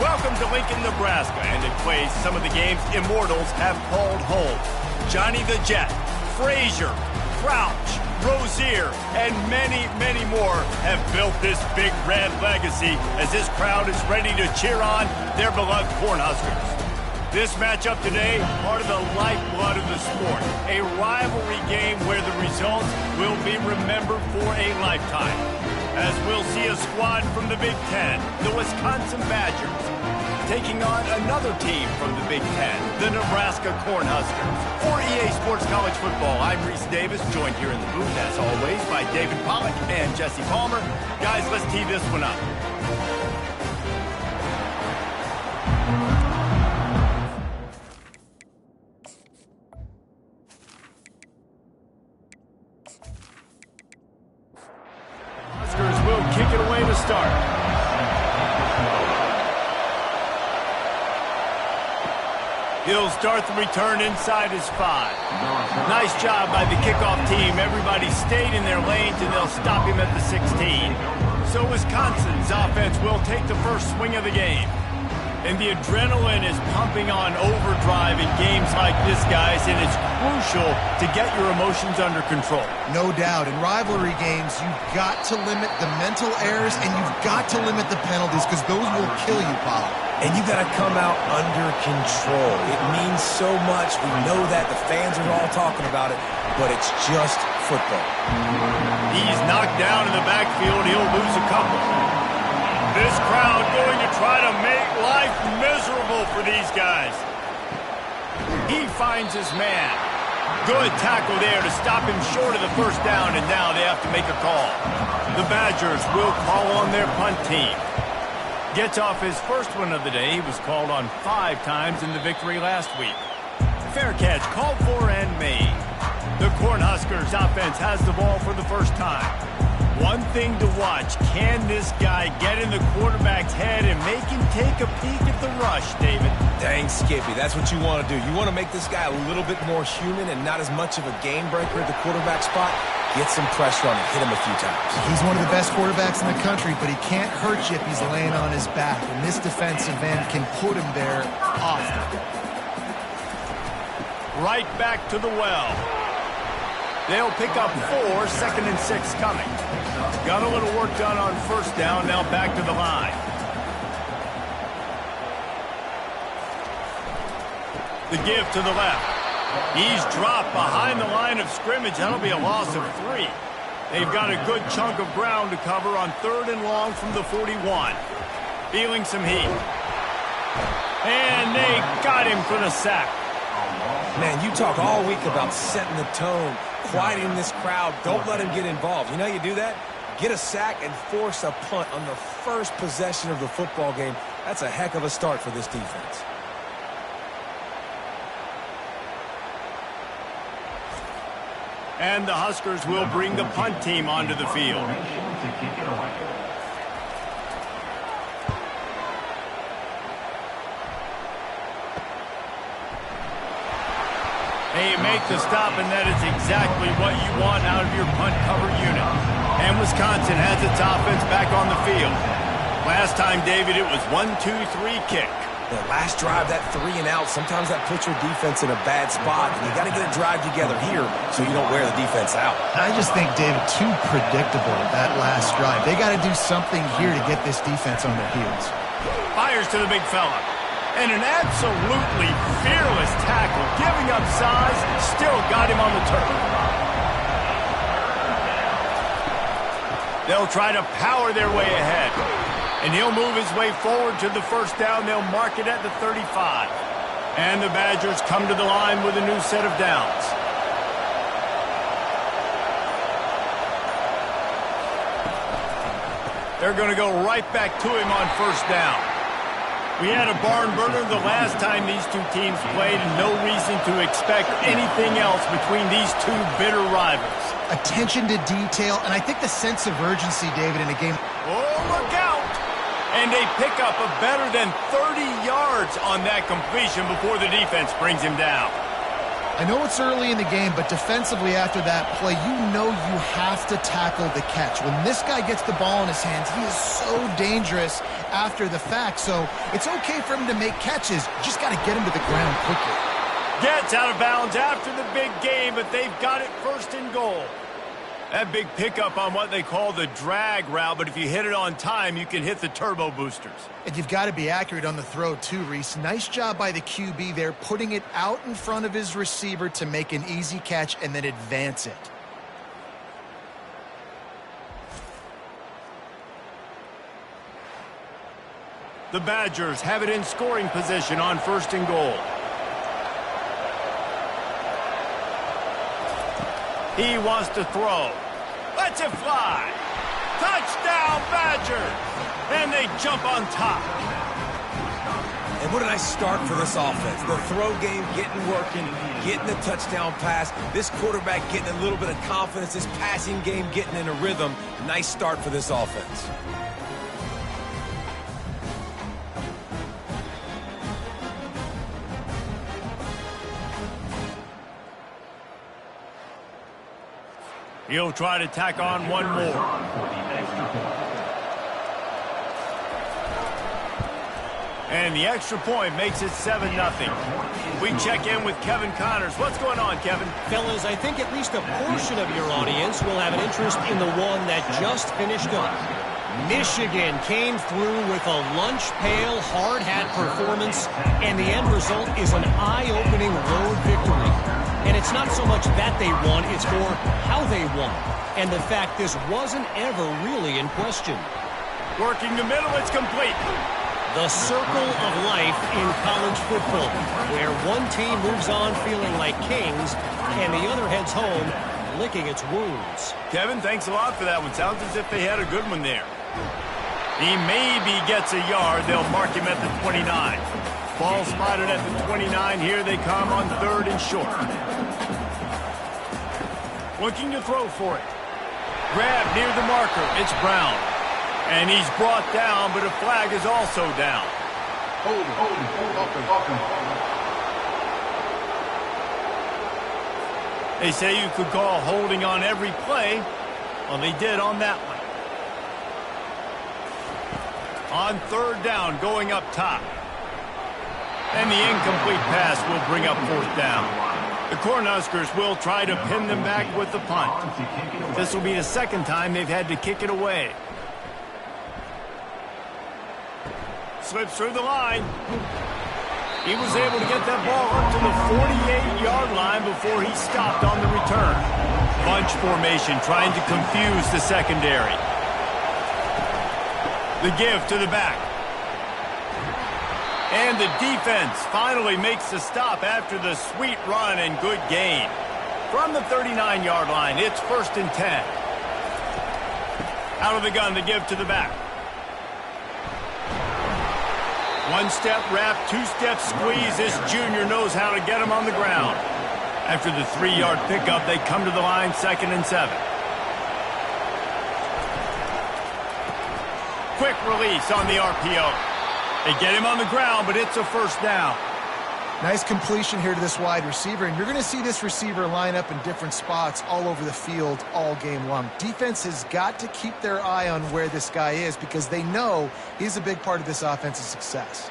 Welcome to Lincoln, Nebraska, and it plays some of the games immortals have called home. Johnny the Jet, Frazier, Crouch, Rozier, and many, many more have built this Big Red legacy as this crowd is ready to cheer on their beloved Cornhuskers. This matchup today, part of the lifeblood of the sport, a rivalry game where the results will be remembered for a lifetime. As we'll see a squad from the Big Ten, the Wisconsin Badgers, taking on another team from the Big Ten, the Nebraska Cornhuskers. For EA Sports College Football, I'm Reese Davis, joined here in the booth, as always, by David Pollack and Jesse Palmer. Guys, let's tee this one up. Huskers will kick it away to start. He'll start the return inside his 5. Nice job by the kickoff team. Everybody stayed in their lanes, and they'll stop him at the 16. So Wisconsin's offense will take the first swing of the game. And the adrenaline is pumping on overdrive in games like this, guys, and it's crucial to get your emotions under control. No doubt. In rivalry games, you've got to limit the mental errors, and you've got to limit the penalties, because those will kill you, Paul. And you got to come out under control. It means so much. We know that. The fans are all talking about it, but it's just football. He's knocked down in the backfield. He'll lose a couple. This crowd going to try to make life miserable for these guys. He finds his man. Good tackle there to stop him short of the first down, and now they have to make a call. The Badgers will call on their punt team. Gets off his first one of the day. He was called on 5 times in the victory last week. Fair catch called for and made. The Cornhuskers offense has the ball for the first time. One thing to watch, can this guy get in the quarterback's head and make him take a peek at the rush, David? Dang, Skippy, that's what you want to do. You want to make this guy a little bit more human and not as much of a game breaker at the quarterback spot. Get some pressure on him, hit him a few times. He's one of the best quarterbacks in the country, but he can't hurt you if he's laying on his back, and this defensive end can put him there often. Right back to the well. They'll pick up 4, 2nd and 6 coming. Got a little work done on first down, now back to the line. The give to the left. He's dropped behind the line of scrimmage. That'll be a loss of 3. They've got a good chunk of ground to cover on 3rd and long from the 41. Feeling some heat. And they got him for the sack. Man, you talk all week about setting the tone, quieting this crowd. Don't let him get involved. You know how you do that? Get a sack and force a punt on the first possession of the football game. That's a heck of a start for this defense. And the Huskers will bring the punt team onto the field. They make the stop, and that is exactly what you want out of your punt cover unit. And Wisconsin has its offense back on the field. Last time, David, it was 1-2-3 kick. The last drive, that 3 and out, sometimes that puts your defense in a bad spot, and you got to get a drive together here so you don't wear the defense out. I just think, David, too predictable that last drive. They got to do something here to get this defense on their heels. Fires to the big fella. And an absolutely fearless tackle, giving up size, still got him on the turf. They'll try to power their way ahead. And he'll move his way forward to the first down. They'll mark it at the 35. And the Badgers come to the line with a new set of downs. They're going to go right back to him on first down. We had a barn burner the last time these two teams played, and no reason to expect anything else between these two bitter rivals. Attention to detail, and I think the sense of urgency, David, in a game. Oh, look out! And they pick up a better than 30 yards on that completion before the defense brings him down. I know it's early in the game, but defensively after that play, you know you have to tackle the catch. When this guy gets the ball in his hands, he is so dangerous after the fact. So it's okay for him to make catches. You just got to get him to the ground quickly. Gets out of bounds after the big game, but they've got it first and goal. That big pickup on what they call the drag route, but if you hit it on time, you can hit the turbo boosters. And you've got to be accurate on the throw too, Reese. Nice job by the QB there, putting it out in front of his receiver to make an easy catch and then advance it. The Badgers have it in scoring position on first and goal. He wants to throw. Lets it fly. Touchdown, Badgers! And they jump on top. And what a nice start for this offense. The throw game getting working, getting the touchdown pass. This quarterback getting a little bit of confidence. This passing game getting in a rhythm. Nice start for this offense. He'll try to tack on one more. And the extra point makes it 7-0. We check in with Kevin Connors. What's going on, Kevin? Fellas, I think at least a portion of your audience will have an interest in the one that just finished up. Michigan came through with a lunch pail hard hat performance, and the end result is an eye-opening road victory. And it's not so much that they won, it's more how they won. And the fact this wasn't ever really in question. Working the middle, it's complete. The circle of life in college football, where one team moves on feeling like kings, and the other heads home licking its wounds. Kevin, thanks a lot for that one. Sounds as if they had a good one there. He maybe gets a yard. They'll mark him at the 29. Ball spotted at the 29. Here they come on third and short. Looking to throw for it. Grab near the marker. It's Brown. And he's brought down, but a flag is also down. Hold him. They say you could call holding on every play. Well, they did on that one. On third down, going up top. And the incomplete pass will bring up fourth down. The Cornhuskers will try to pin them back with the punt. This will be the second time they've had to kick it away. Slips through the line. He was able to get that ball up to the 48-yard line before he stopped on the return. Bunch formation trying to confuse the secondary. The give to the back. And the defense finally makes the stop after the sweet run and good gain. From the 39-yard line, it's first and 10. Out of the gun, the give to the back. One-step wrap, two-step squeeze. This junior knows how to get him on the ground. After the 3-yard pickup, they come to the line, 2nd and 7. Quick release on the RPO. They get him on the ground, but it's a first down. Nice completion here to this wide receiver, and you're going to see this receiver line up in different spots all over the field all game long. Defense has got to keep their eye on where this guy is because they know he's a big part of this offense's success.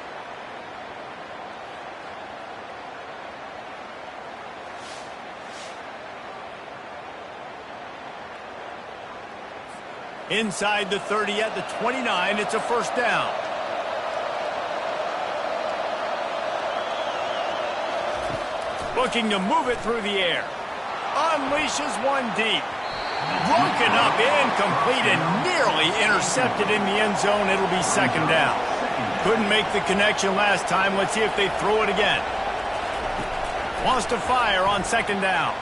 Inside the 30 at the 29, it's a first down. Looking to move it through the air. Unleashes one deep. Broken up, incomplete, and nearly intercepted in the end zone. It'll be second down. Couldn't make the connection last time. Let's see if they throw it again. Wants to fire on second down.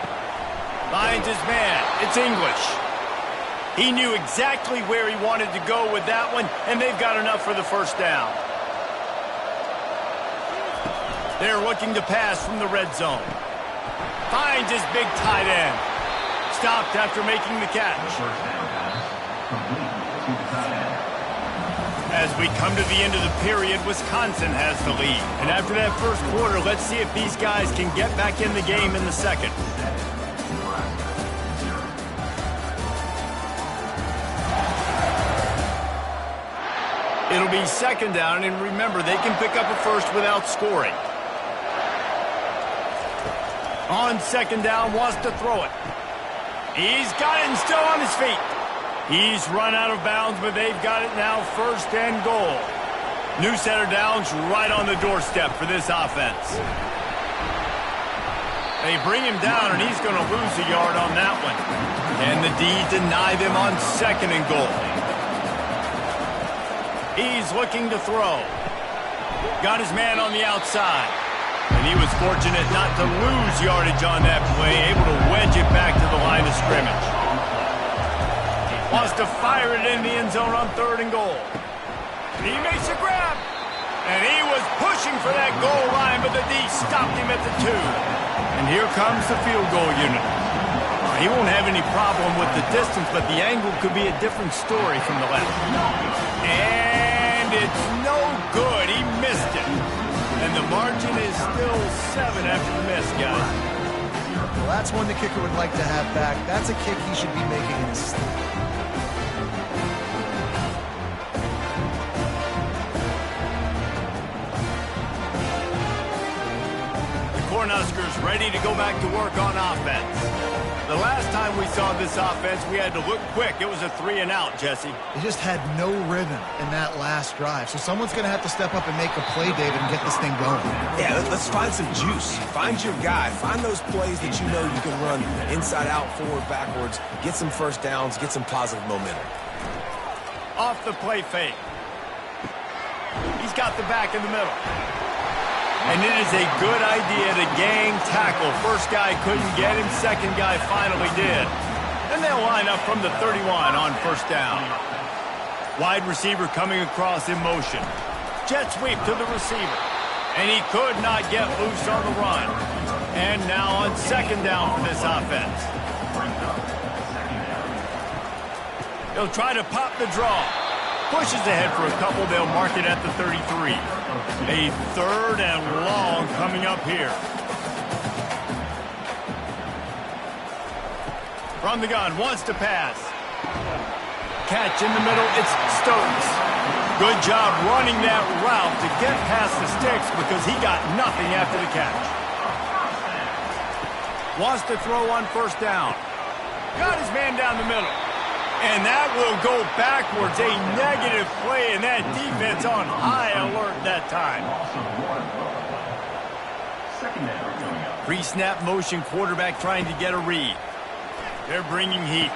Finds his man. It's English. He knew exactly where he wanted to go with that one, and they've got enough for the first down. They're looking to pass from the red zone. Finds his big tight end. Stopped after making the catch. As we come to the end of the period, Wisconsin has the lead. And after that first quarter, let's see if these guys can get back in the game in the second. It'll be second down, and remember, they can pick up a first without scoring. On second down, wants to throw it. He's got it and still on his feet. He's run out of bounds, but they've got it now first and goal. New set of downs right on the doorstep for this offense. They bring him down, and he's going to lose a yard on that one. And the D deny them on second and goal. He's looking to throw. Got his man on the outside. And he was fortunate not to lose yardage on that play, able to wedge it back to the line of scrimmage. Wants to fire it in the end zone on third and goal. He makes a grab. And he was pushing for that goal line, but the D stopped him at the 2. And here comes the field goal unit. He won't have any problem with the distance, but the angle could be a different story from the left. And it's no good. He missed it. And the margin is still 7 after the miss, guys. Well, that's one the kicker would like to have back. That's a kick he should be making in his sleep. The Cornhuskers ready to go back to work on offense. The last time we saw this offense, we had to look quick. It was a 3-and-out, Jesse. They just had no rhythm in that last drive. So someone's going to have to step up and make a play, David, and get this thing going. Yeah, let's find some juice. Find your guy. Find those plays that you know you can run inside out, forward, backwards. Get some first downs. Get some positive momentum. Off the play fake. He's got the back in the middle. And it is a good idea to gang tackle. First guy couldn't get him. Second guy finally did. And they'll line up from the 31 on first down. Wide receiver coming across in motion. Jet sweep to the receiver. And he could not get loose on the run. And now on second down for this offense. He'll try to pop the draw. Pushes ahead for a couple. They'll mark it at the 33. A third and long coming up here. From the gun, wants to pass. Catch in the middle, it's Stokes. Good job running that route to get past the sticks because he got nothing after the catch. Wants to throw on first down. Got his man down the middle. And that will go backwards. A negative play, and that defense on high alert that time. Pre-snap motion, quarterback trying to get a read. They're bringing heat.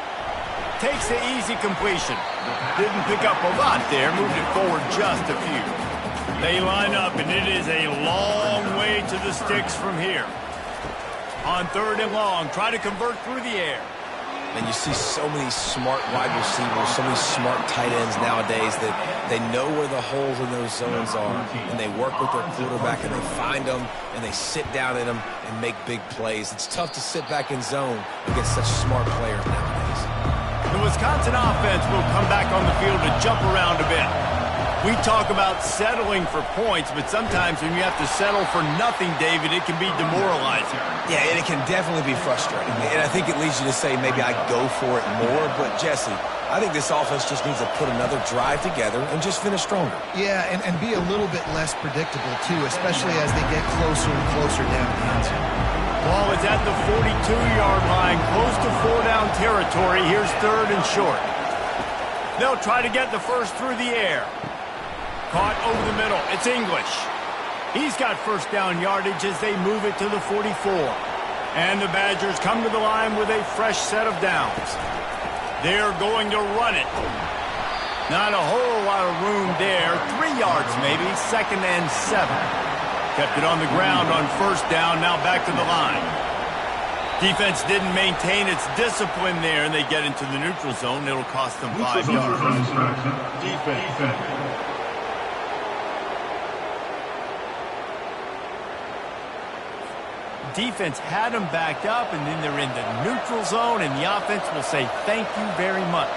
Takes the easy completion. Didn't pick up a lot there. Moved it forward just a few. They line up, and it is a long way to the sticks from here. On third and long, try to convert through the air. And you see so many smart wide receivers, so many smart tight ends nowadays that they know where the holes in those zones are, and they work with their quarterback, and they find them, and they sit down in them and make big plays. It's tough to sit back in zone against such smart players nowadays. The Wisconsin offense will come back on the field to jump around a bit. We talk about settling for points, but sometimes when you have to settle for nothing, David, it can be demoralizing. Yeah, and it can definitely be frustrating. And I think it leads you to say maybe I go for it more. But, Jesse, I think this offense just needs to put another drive together and just finish stronger. Yeah, and be a little bit less predictable, too, especially as they get closer and closer down the end zone. Ball is at the 42-yard line, close to four-down territory. Here's third and short. They'll try to get the first through the air. Caught over the middle. It's English. He's got first down yardage as they move it to the 44. And the Badgers come to the line with a fresh set of downs. They're going to run it. Not a whole lot of room there. 3 yards maybe. Second and 7. Kept it on the ground on first down. Now back to the line. Defense didn't maintain its discipline there, and they get into the neutral zone. It'll cost them 5 yards. Defense. Defense had them backed up, and then they're in the neutral zone, and the offense will say thank you very much.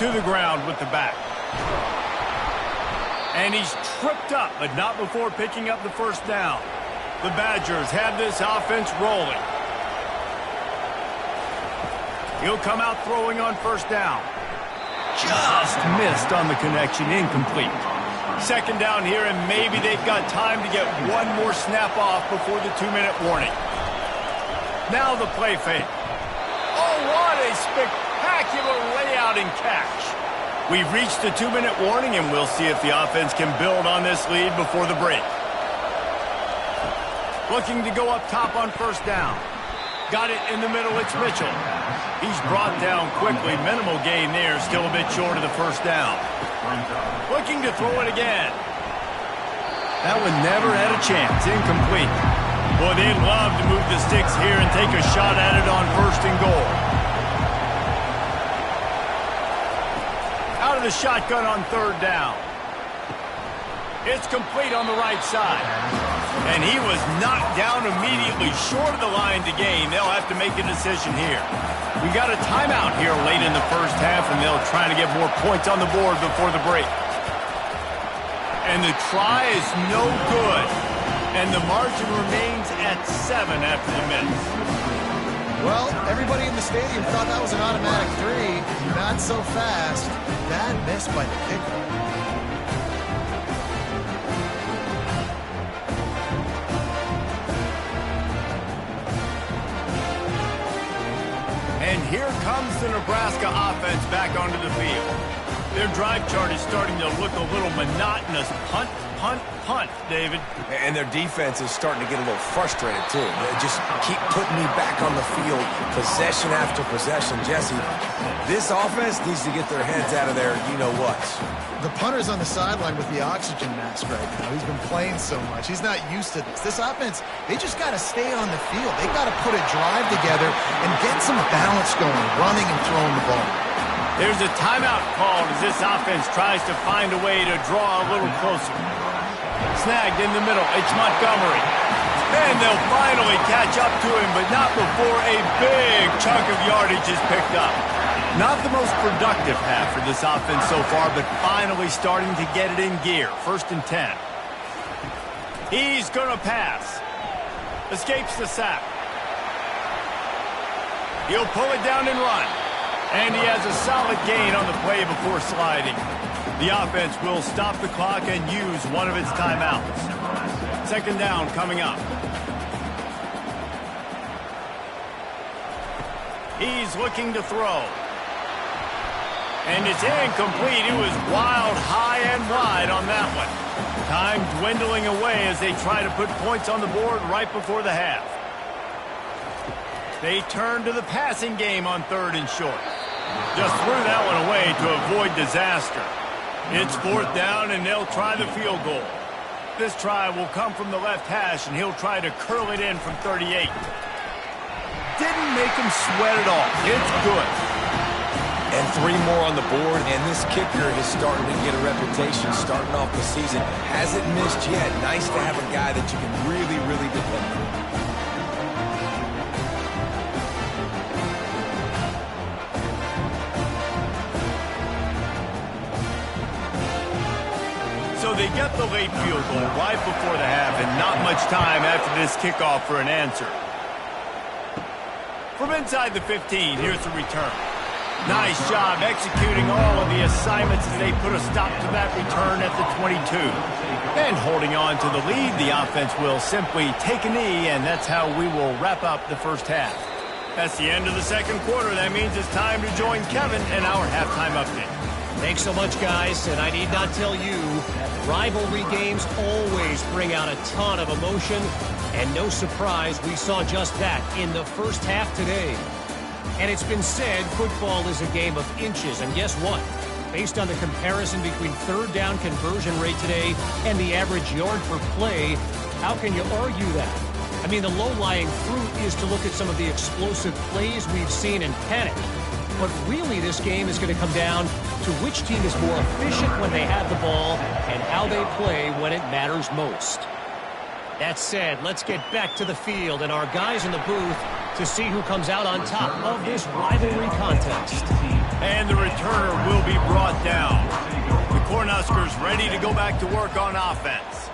to the ground with the back. And he's tripped up, but not before picking up the first down. The Badgers have this offense rolling. He'll come out throwing on first down. Just missed on the connection, incomplete. Second down here, and maybe they've got time to get one more snap off before the 2-minute warning. Now the play fake. Oh, what a spectacular layout and catch. We've reached the 2-minute warning, and we'll see if the offense can build on this lead before the break. Looking to go up top on first down. Got it in the middle, it's Mitchell. He's brought down quickly, minimal gain there, still a bit short of the first down. Looking to throw it again. That one never had a chance, incomplete. Boy, they'd love to move the sticks here and take a shot at it on first and goal. Out of the shotgun on third down. It's complete on the right side. And he was knocked down immediately short of the line to gain. They'll have to make a decision here. We got a timeout here late in the first half, and they'll try to get more points on the board before the break. And the try is no good. And the margin remains at 7 after the miss. Well, everybody in the stadium thought that was an automatic 3. Not so fast. Bad miss by the kicker. And here comes the Nebraska offense back onto the field. Their drive chart is starting to look a little monotonous. Punt, punt, punt, David. And their defense is starting to get a little frustrated, too. They just keep putting me back on the field, possession after possession. Jesse, this offense needs to get their heads out of there, you-know-what. The punter's on the sideline with the oxygen mask right now. He's been playing so much. He's not used to this. This offense, they just got to stay on the field. They got to put a drive together and get some balance going, running and throwing the ball. There's a timeout called as this offense tries to find a way to draw a little closer. Snagged in the middle. It's Montgomery. And they'll finally catch up to him, but not before a big chunk of yardage is picked up. Not the most productive half for this offense so far, but finally starting to get it in gear. 1st and 10. He's going to pass. Escapes the sack. He'll pull it down and run. And he has a solid gain on the play before sliding. The offense will stop the clock and use one of its timeouts. 2nd down coming up. He's looking to throw. And it's incomplete. It was wild, high and wide on that one. Time dwindling away as they try to put points on the board right before the half. They turn to the passing game on 3rd and short. Just threw that one away to avoid disaster. It's 4th down, and they'll try the field goal. This try will come from the left hash, and he'll try to curl it in from 38. Didn't make him sweat at all. It's good. And 3 more on the board, and this kicker is starting to get a reputation starting off the season. Hasn't missed yet. Nice to have a guy that you can really, really depend on. So they get the late field goal right before the half, and not much time after this kickoff for an answer. From inside the 15, here's the return. Nice job executing all of the assignments as they put a stop to that return at the 22. And holding on to the lead, the offense will simply take a knee, and that's how we will wrap up the first half. That's the end of the 2nd quarter. That means it's time to join Kevin in our halftime update. Thanks so much, guys, and I need not tell you, rivalry games always bring out a ton of emotion, and no surprise, we saw just that in the first half today. And it's been said football is a game of inches, and guess what? Based on the comparison between 3rd down conversion rate today and the average yard per play, how can you argue that? I mean, the low-lying fruit is to look at some of the explosive plays we've seen in panic. But really, this game is going to come down to which team is more efficient when they have the ball and how they play when it matters most. That said, let's get back to the field and our guys in the booth to see who comes out on top of this rivalry contest. And the returner will will be brought down. The Cornhuskers ready to go back to work on offense.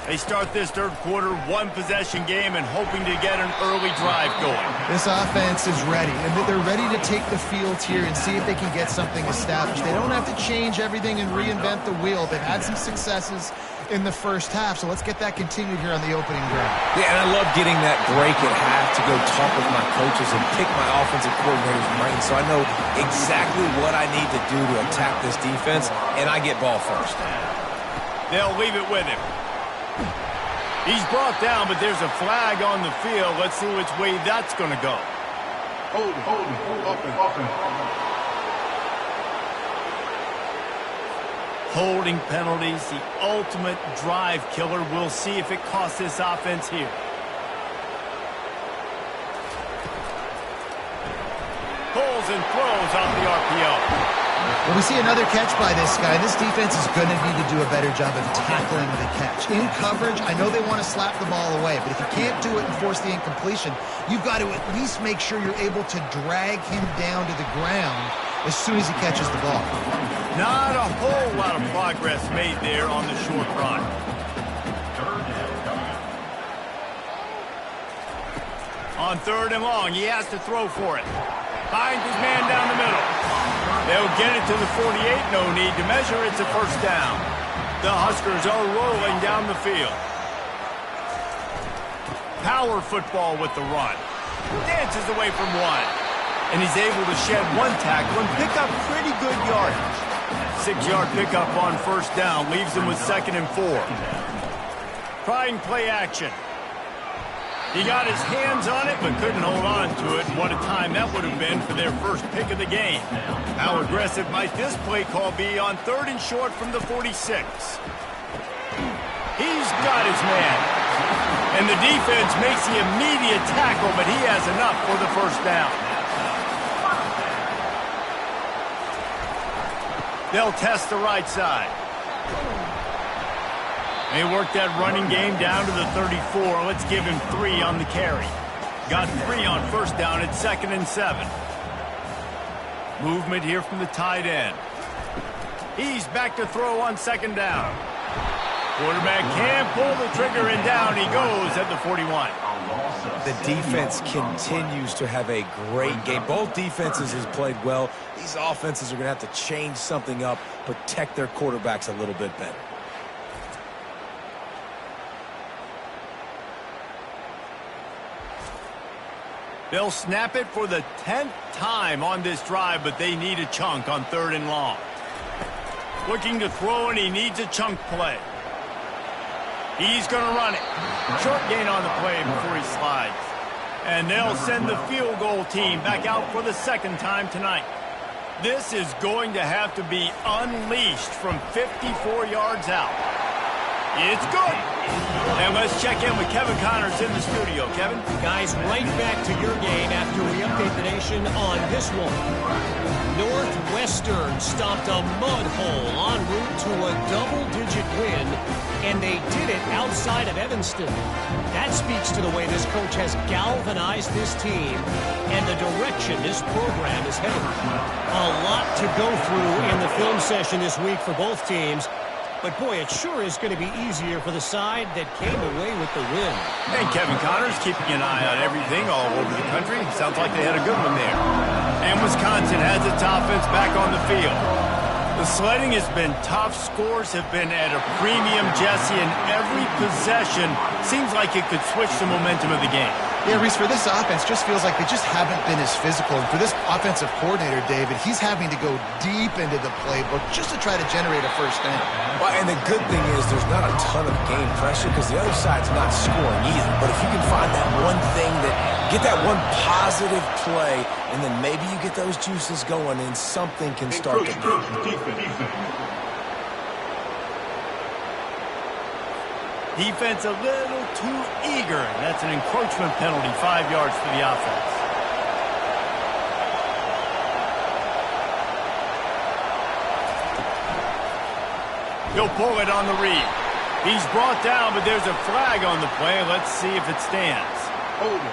They start this third quarter one-possession game and hoping to get an early drive going. This offense is ready, and they're ready to take the field here and see if they can get something established. They don't have to change everything and reinvent the wheel. They've had some successes in the first half, so let's get that continued here on the opening drive. Yeah, and I love getting that break at half to go talk with my coaches and pick my offensive coordinator's brain so I know exactly what I need to do to attack this defense, and I get ball first. They'll leave it with him. He's brought down, but there's a flag on the field. Let's see which way that's going to go. Hold it, offense. Holding penalties, the ultimate drive killer. We'll see if it costs this offense here. Pulls and throws off the RPO. Well, we see another catch by this guy. This defense is going to need to do a better job of tackling the catch. In coverage, I know they want to slap the ball away, but if you can't do it and force the incompletion, you've got to at least make sure you're able to drag him down to the ground as soon as he catches the ball. Not a whole lot of progress made there on the short run. On third and long, he has to throw for it. Finds his man down the middle. They'll get it to the 48. No need to measure. It's a first down. The Huskers are rolling down the field. Power football with the run. Dances away from one. And he's able to shed one tackle and pick up pretty good yardage. 6-yard pickup on first down. Leaves him with 2nd and 4. Trying play action. He got his hands on it, but couldn't hold on to it. What a time that would have been for their first pick of the game. How aggressive might this play call be on 3rd and short from the 46? He's got his man. And the defense makes the immediate tackle, but he has enough for the first down. They'll test the right side. They work that running game down to the 34. Let's give him 3 on the carry. Got 3 on first down at 2nd and 7. Movement here from the tight end. He's back to throw on 2nd down. Quarterback can't pull the trigger, and down he goes at the 41. The defense continues to have a great game. Both defenses have played well. These offenses are going to have to change something up, protect their quarterbacks a little bit better. They'll snap it for the 10th time on this drive, but they need a chunk on 3rd and long. Looking to throw, and he needs a chunk play. He's going to run it. Short gain on the play before he slides. And they'll send the field goal team back out for the 2nd time tonight. This is going to have to be unleashed from 54 yards out. It's good. And let's check in with Kevin Connors in the studio. Kevin? Guys, right back to your game after we update the nation on this one. Northwestern stopped a mud hole en route to a double-digit win, and they did it outside of Evanston. That speaks to the way this coach has galvanized this team and the direction this program is heading. A lot to go through in the film session this week for both teams. But, boy, it sure is going to be easier for the side that came away with the win. And Kevin Connors keeping an eye on everything all over the country. Sounds like they had a good one there. And Wisconsin has its offense back on the field. The sledding has been tough. Scores have been at a premium, Jesse, and every possession seems like it could switch the momentum of the game. Yeah, Reese, for this offense, just feels like they just haven't been as physical. And for this offensive coordinator, David, he's having to go deep into the playbook just to try to generate a first down. Well, and the good thing is there's not a ton of game pressure because the other side's not scoring either. But if you can find that one thing get that one positive play, and then maybe you get those juices going and something can start to go. Defense a little too eager. That's an encroachment penalty, 5 yards for the offense. He'll pull it on the read. He's brought down, but there's a flag on the play. Let's see if it stands. Hold it.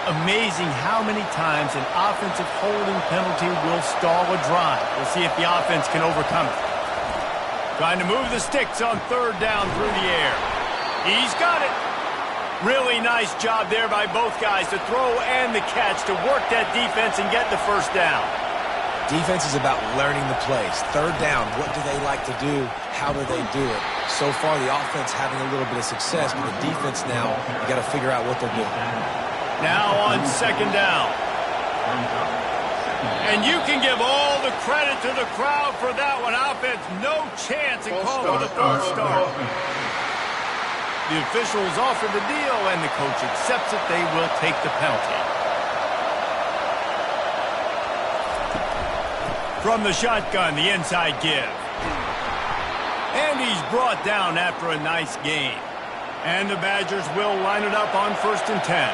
Amazing how many times an offensive holding penalty will stall a drive. We'll see if the offense can overcome it. Trying to move the sticks on third down through the air. He's got it. Really nice job there by both guys to throw and the catch to work that defense and get the first down. Defense is about learning the plays. Third down, what do they like to do? How do they do it? So far, the offense having a little bit of success, but the defense now, you got to figure out what they're doing. Now on second down. And you can give all the credit to the crowd for that one. Offense, no chance in calling for the false start. The officials offer the deal, and the coach accepts it. They will take the penalty. From the shotgun, the inside give. And he's brought down after a nice gain. And the Badgers will line it up on 1st and 10.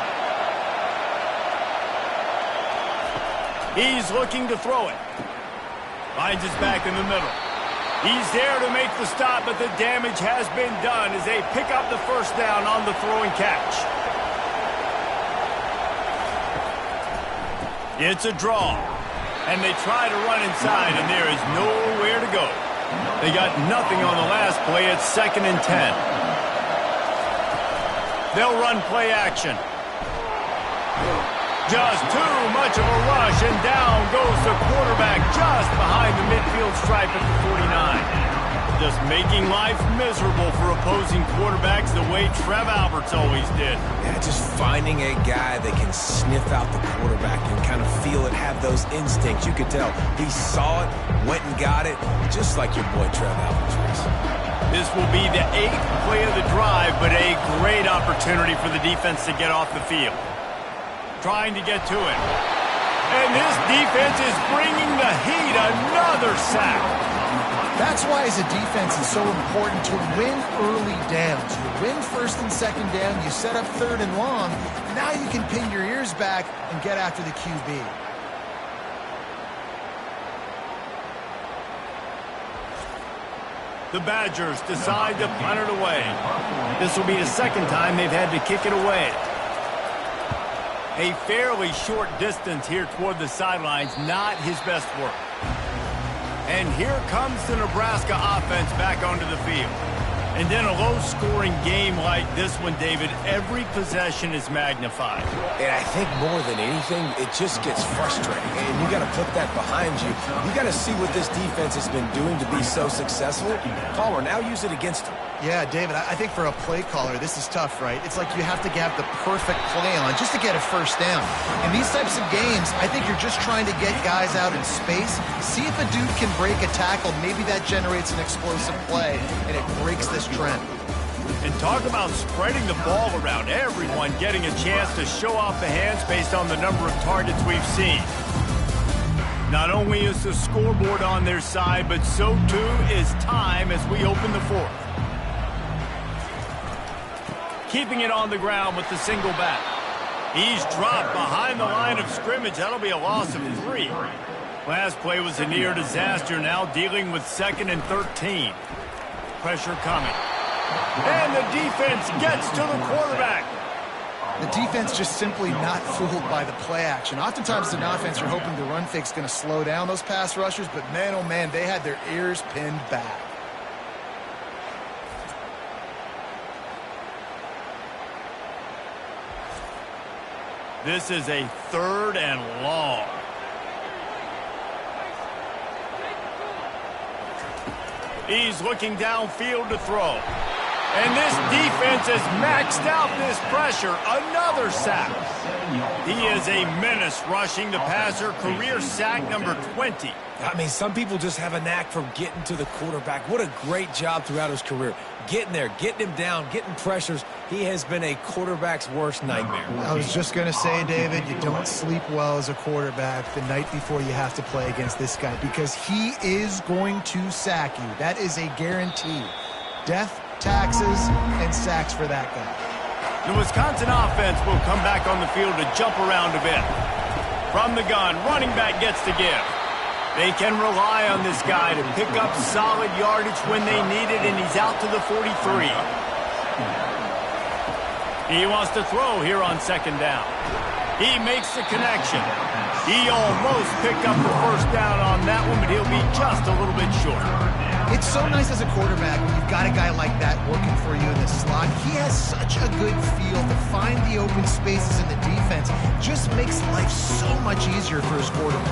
He's looking to throw it. Finds his back in the middle. He's there to make the stop, but the damage has been done as they pick up the first down on the throwing catch. It's a draw. And they try to run inside, and there is nowhere to go. They got nothing on the last play. It's 2nd and 10. They'll run play action. Just too much of a rush, and down goes the quarterback just behind the midfield stripe at the 49. Just making life miserable for opposing quarterbacks the way Trev Alberts always did. Yeah, just finding a guy that can sniff out the quarterback and kind of feel it, have those instincts. You could tell he saw it, went and got it, just like your boy Trev Alberts was. This will be the 8th play of the drive, but a great opportunity for the defense to get off the field. Trying to get to it. And this defense is bringing the heat. Another sack. That's why, as a defense, it's so important to win early downs. You win 1st and 2nd down, you set up 3rd and long. Now you can pin your ears back and get after the QB. The Badgers decide to punt it away. This will be the 2nd time they've had to kick it away. A fairly short distance here toward the sidelines, not his best work. And here comes the Nebraska offense back onto the field. And in a low-scoring game like this one, David, every possession is magnified. And I think more than anything, it just gets frustrating. And you got to put that behind you. You got to see what this defense has been doing to be so successful. Caller, now use it against them. Yeah, David, I think for a play caller, this is tough, right? It's like you have to have the perfect play on just to get a first down. In these types of games, I think you're just trying to get guys out in space, see if a dude can break a tackle. Maybe that generates an explosive play, and it breaks this trend. And talk about spreading the ball around, everyone getting a chance to show off the hands based on the number of targets we've seen. Not only is the scoreboard on their side, but so too is time as we open the 4th. Keeping it on the ground with the single back. He's dropped behind the line of scrimmage. That'll be a loss of 3. Last play was a near disaster, now dealing with 2nd and 13. Pressure coming. And the defense gets to the quarterback. The defense just simply not fooled by the play action. Oftentimes, as an offense, you're hoping the run fake's going to slow down those pass rushers, but man, oh man, they had their ears pinned back. This is a 3rd and long. He's looking downfield to throw. And this defense has maxed out this pressure. Another sack. He is a menace rushing the passer. Career sack number 20. I mean, some people just have a knack for getting to the quarterback. What a great job throughout his career. Getting there, getting him down, getting pressures. He has been a quarterback's worst nightmare. I was just going to say, David, you don't sleep well as a quarterback the night before you have to play against this guy because he is going to sack you. That is a guarantee. Death, taxes, and sacks for that guy. The Wisconsin offense will come back on the field to jump around a bit. From the gun, running back gets to give. They can rely on this guy to pick up solid yardage when they need it, and he's out to the 43. He wants to throw here on 2nd down. He makes the connection. He almost picked up the first down on that one, but he'll be just a little bit short. It's so nice as a quarterback when you've got a guy like that working for you in the slot. He has such a good feel to find the open spaces in the defense. Just makes life so much easier for his quarterback.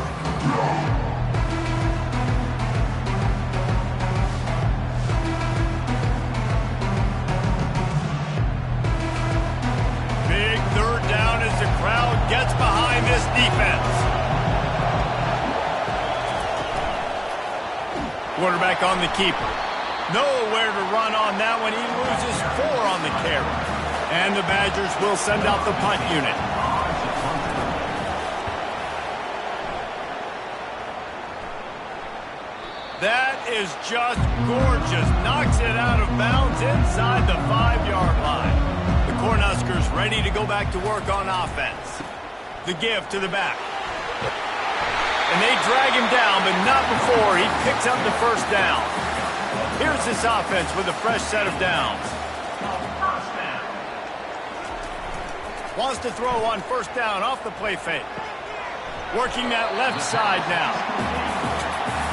Big third down as the crowd gets behind this defense. Quarterback on the keeper. Nowhere to run on that one. He loses 4 on the carry. And the Badgers will send out the punt unit. That is just gorgeous. Knocks it out of bounds inside the 5-yard line. The Cornhuskers ready to go back to work on offense. The give to the back. And they drag him down, but not before he picks up the first down. Here's this offense with a fresh set of downs. Wants to throw on first down off the play fake. Working that left side now.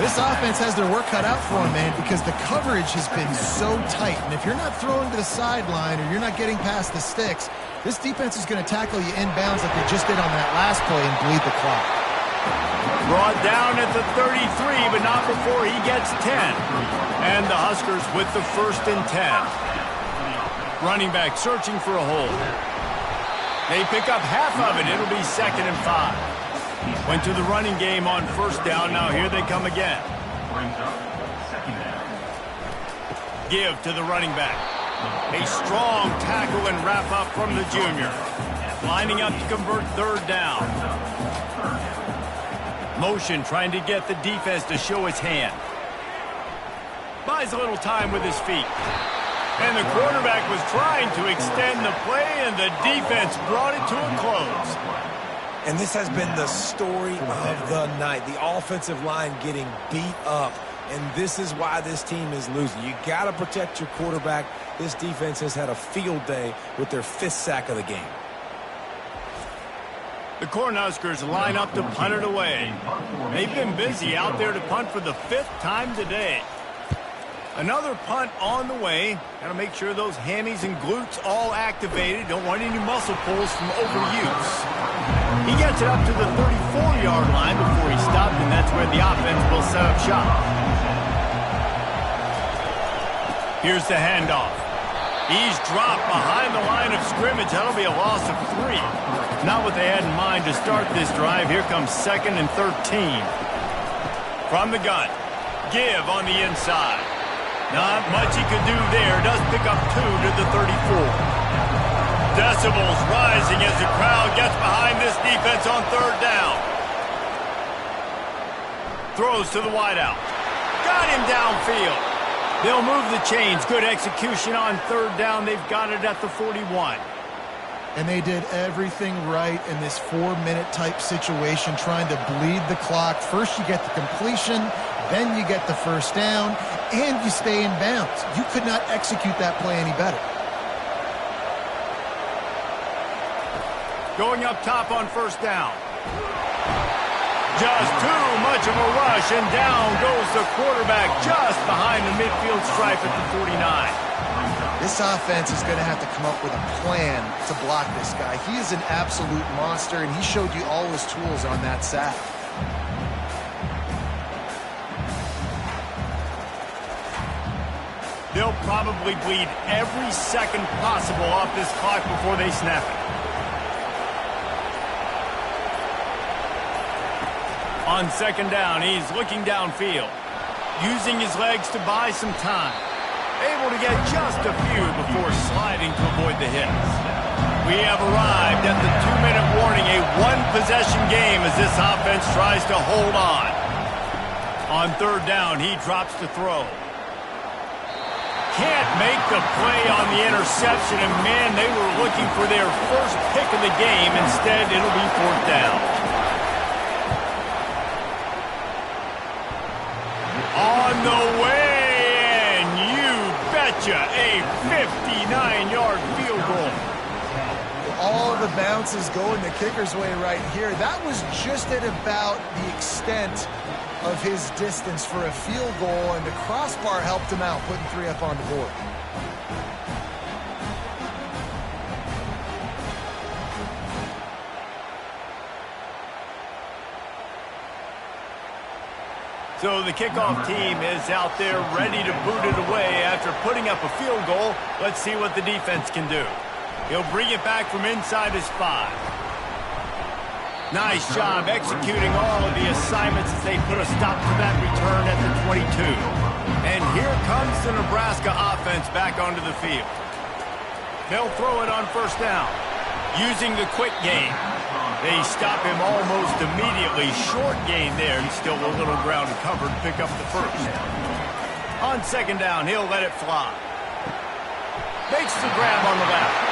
This offense has their work cut out for them, man, because the coverage has been so tight. And if you're not throwing to the sideline or you're not getting past the sticks, this defense is going to tackle you inbounds like they just did on that last play and bleed the clock. Brought down at the 33, but not before he gets 10. And the Huskers with the 1st and 10. Running back searching for a hole. They pick up half of it. It'll be 2nd and 5. Went to the running game on first down. Now here they come again. Give to the running back. A strong tackle and wrap up from the junior. Lining up to convert 3rd down. Motion trying to get the defense to show his hand. Buys a little time with his feet. And the quarterback was trying to extend the play, and the defense brought it to a close. And this has been the story of the night. The offensive line getting beat up. And this is why this team is losing. You got to protect your quarterback. This defense has had a field day with their 5th sack of the game. The Cornhuskers line up to punt it away. They've been busy out there to punt for the 5th time today. Another punt on the way. Got to make sure those hammies and glutes all activated. Don't want any muscle pulls from overuse. He gets it up to the 34-yard line before he stopped, and that's where the offense will set up shop. Here's the handoff. He's dropped behind the line of scrimmage. That'll be a loss of 3. Not what they had in mind to start this drive. Here comes 2nd and 13. From the gun. Give on the inside. Not much he could do there. Does pick up 2 to the 34. Decibels rising as the crowd gets behind this defense on 3rd down. Throws to the wideout. Got him downfield. They'll move the chains. Good execution on 3rd down. They've got it at the 41. And they did everything right in this 4-minute type situation, trying to bleed the clock. First you get the completion, then you get the first down, and you stay in bounds. You could not execute that play any better. Going up top on first down. Just too much of a rush, and down goes the quarterback just behind the midfield stripe at the 49. This offense is going to have to come up with a plan to block this guy. He is an absolute monster, and he showed you all his tools on that sack. They'll probably bleed every second possible off this clock before they snap it. On 2nd down, he's looking downfield, using his legs to buy some time. Able to get just a few before sliding to avoid the hits. We have arrived at the 2-minute warning, a 1-possession game as this offense tries to hold on. On 3rd down, he drops to throw. Can't make the play on the interception, and man, they were looking for their first pick of the game. Instead, it'll be 4th down. On the way, and you betcha, a 59-yard field goal. All the bounces going the kicker's way right here. That was just at about the extent of his distance for a field goal, and the crossbar helped him out, putting 3 up on the board. So the kickoff team is out there ready to boot it away after putting up a field goal. Let's see what the defense can do. He'll bring it back from inside his 5. Nice job executing all of the assignments as they put a stop to that return at the 22. And here comes the Nebraska offense back onto the field. They'll throw it on first down, using the quick game. They stop him almost immediately. Short gain there, and still a little ground to cover to pick up the first. On second down, he'll let it fly. Makes the grab on the left.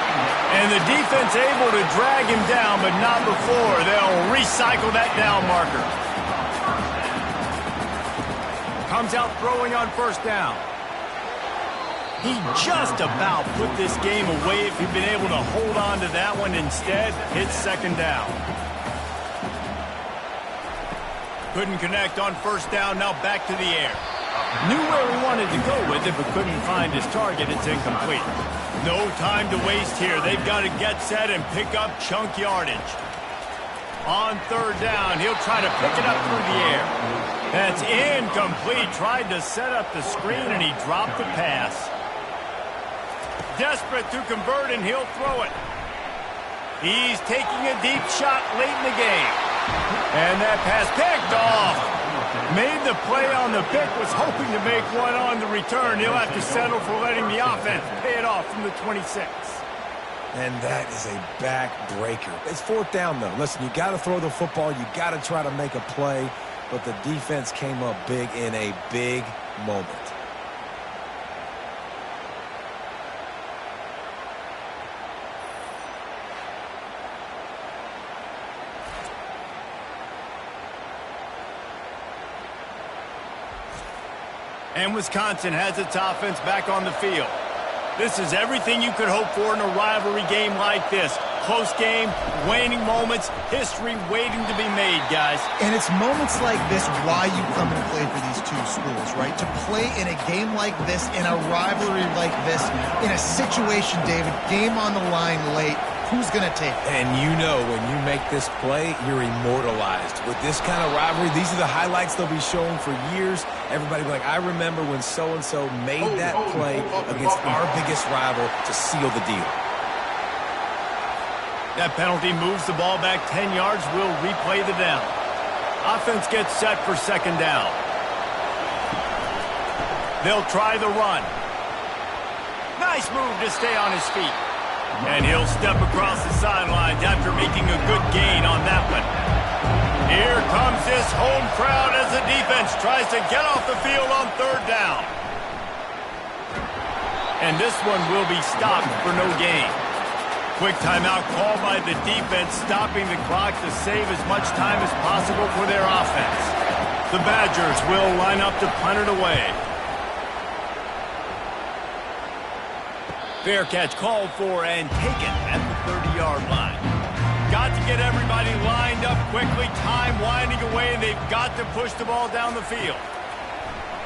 And the defense able to drag him down, but not before. They'll recycle that down marker. Comes out throwing on first down. He just about put this game away if he'd been able to hold on to that one. Instead, hits second down. Couldn't connect on first down, now back to the air. Knew where he wanted to go with it, but couldn't find his target. It's incomplete. No time to waste here. They've got to get set and pick up chunk yardage. On third down, he'll try to pick it up through the air. That's incomplete. Tried to set up the screen, and he dropped the pass. Desperate to convert, and he'll throw it. He's taking a deep shot late in the game. And that pass picked off. Made the play on the pick, was hoping to make one on the return. He'll have to settle for letting the offense pay it off from the 26. And that is a backbreaker. It's fourth down, though. Listen, you got to throw the football. You got to try to make a play. But the defense came up big in a big moment. And Wisconsin has its offense back on the field. This is everything you could hope for in a rivalry game like this. Close game, waning moments, history waiting to be made, guys. And it's moments like this why you come and play for these two schools, right? To play in a game like this, in a rivalry like this, in a situation, David, game on the line late, who's going to take it? And you know when you make this play, you're immortalized. With this kind of rivalry, these are the highlights they'll be showing for years. Everybody will be like, I remember when so-and-so made that play against our biggest rival to seal the deal. That penalty moves the ball back 10 yards. We'll replay the down. Offense gets set for second down. They'll try the run. Nice move to stay on his feet. And he'll step across the sidelines after making a good gain on that one. Here comes this home crowd as the defense tries to get off the field on third down. And this one will be stopped for no gain. Quick timeout called by the defense, stopping the clock to save as much time as possible for their offense. The Badgers will line up to punt it away. Fair catch called for and taken at the 30-yard line. Got to get everybody lined up quickly, time winding away, and they've got to push the ball down the field.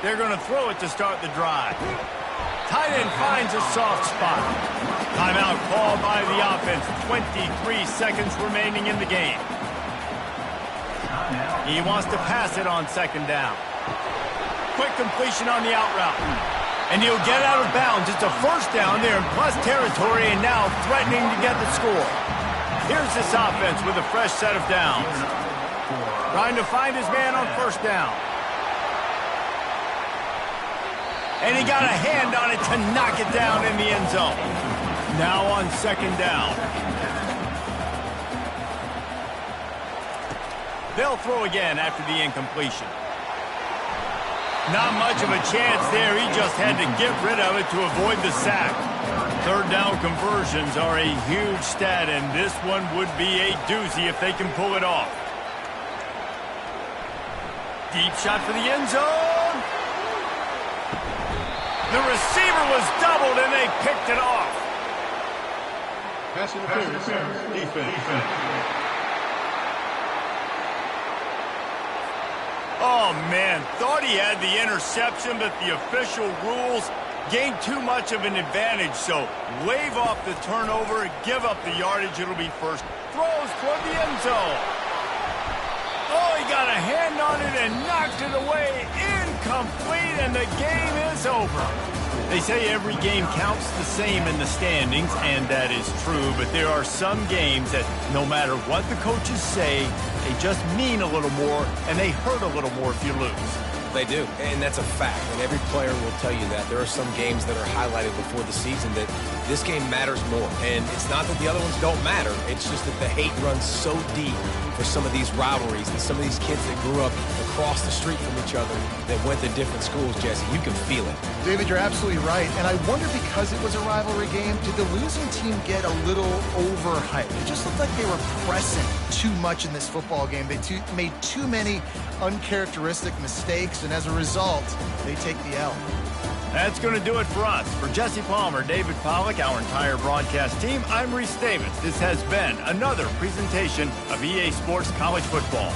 They're going to throw it to start the drive. Tight end finds a soft spot. Timeout called by the offense. 23 seconds remaining in the game. He wants to pass it on second down. Quick completion on the out route. And he'll get out of bounds. It's a first down there in plus territory, and now threatening to get the score. Here's this offense with a fresh set of downs. Trying to find his man on first down. And he got a hand on it to knock it down in the end zone. Now on second down. They'll throw again after the incompletion. Not much of a chance there. He just had to get rid of it to avoid the sack. Third down conversions are a huge stat, and this one would be a doozy if they can pull it off. Deep shot for the end zone. The receiver was doubled, and they picked it off. Pass interference. Defense. Oh, man, thought he had the interception, but the official rules gained too much of an advantage, so wave off the turnover, give up the yardage, it'll be first. Throws toward the end zone. Oh, he got a hand on it and knocked it away. Incomplete, and the game is over. They say every game counts the same in the standings, and that is true, but there are some games that no matter what the coaches say, they just mean a little more, and they hurt a little more if you lose. They do, and that's a fact, and every player will tell you that. There are some games that are highlighted before the season that this game matters more, and it's not that the other ones don't matter. It's just that the hate runs so deep for some of these rivalries and some of these kids that grew up across the street from each other that went to different schools, Jesse. You can feel it. David, you're absolutely right, and I wonder because it was a rivalry game, did the losing team get a little overhyped? It just looked like they were pressing too much in this football game. They made too many uncharacteristic mistakes, and as a result, they take the L. That's going to do it for us. For Jesse Palmer, David Pollack, our entire broadcast team, I'm Reese Davis. This has been another presentation of EA Sports College Football.